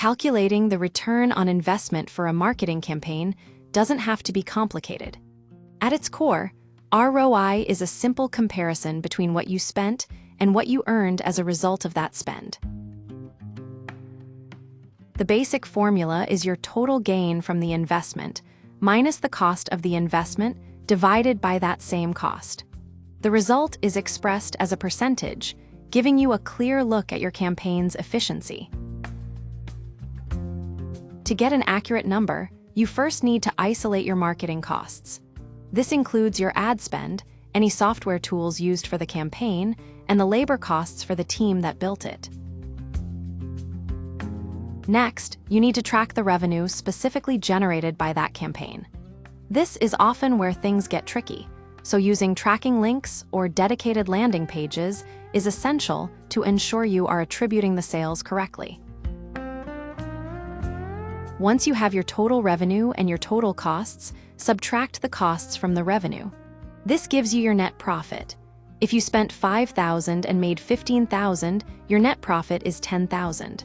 Calculating the return on investment for a marketing campaign doesn't have to be complicated. At its core, ROI is a simple comparison between what you spent and what you earned as a result of that spend. The basic formula is your total gain from the investment minus the cost of the investment divided by that same cost. The result is expressed as a percentage, giving you a clear look at your campaign's efficiency. To get an accurate number, you first need to isolate your marketing costs. This includes your ad spend, any software tools used for the campaign, and the labor costs for the team that built it. Next, you need to track the revenue specifically generated by that campaign. This is often where things get tricky, so using tracking links or dedicated landing pages is essential to ensure you are attributing the sales correctly. Once you have your total revenue and your total costs, subtract the costs from the revenue. This gives you your net profit. If you spent $5,000 and made $15,000, your net profit is $10,000.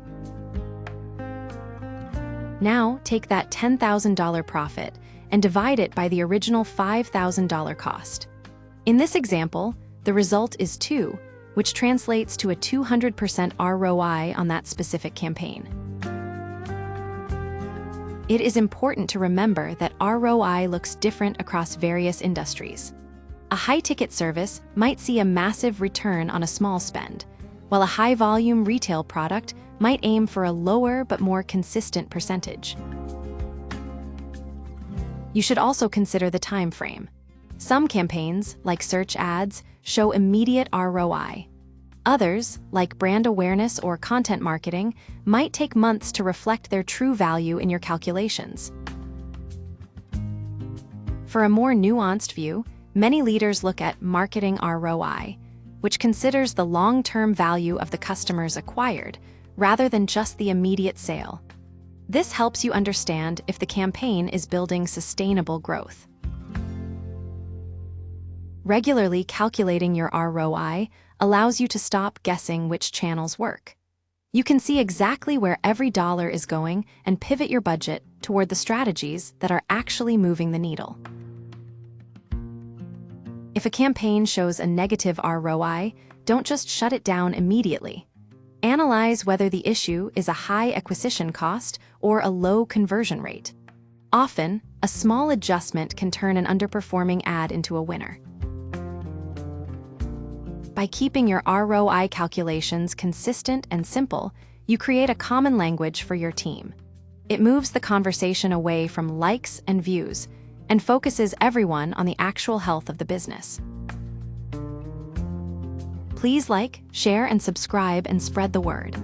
Now, take that $10,000 profit and divide it by the original $5,000 cost. In this example, the result is 2, which translates to a 200% ROI on that specific campaign. It is important to remember that ROI looks different across various industries. A high-ticket service might see a massive return on a small spend, while a high-volume retail product might aim for a lower but more consistent percentage. You should also consider the time frame. Some campaigns, like search ads, show immediate ROI. Others, like brand awareness or content marketing, might take months to reflect their true value in your calculations. For a more nuanced view, many leaders look at marketing ROI, which considers the long-term value of the customers acquired, rather than just the immediate sale. This helps you understand if the campaign is building sustainable growth. Regularly calculating your ROI allows you to stop guessing which channels work. You can see exactly where every dollar is going and pivot your budget toward the strategies that are actually moving the needle. If a campaign shows a negative ROI, don't just shut it down immediately. Analyze whether the issue is a high acquisition cost or a low conversion rate. Often, a small adjustment can turn an underperforming ad into a winner. By keeping your ROI calculations consistent and simple, you create a common language for your team. It moves the conversation away from likes and views and focuses everyone on the actual health of the business. Please like, share, and subscribe and spread the word.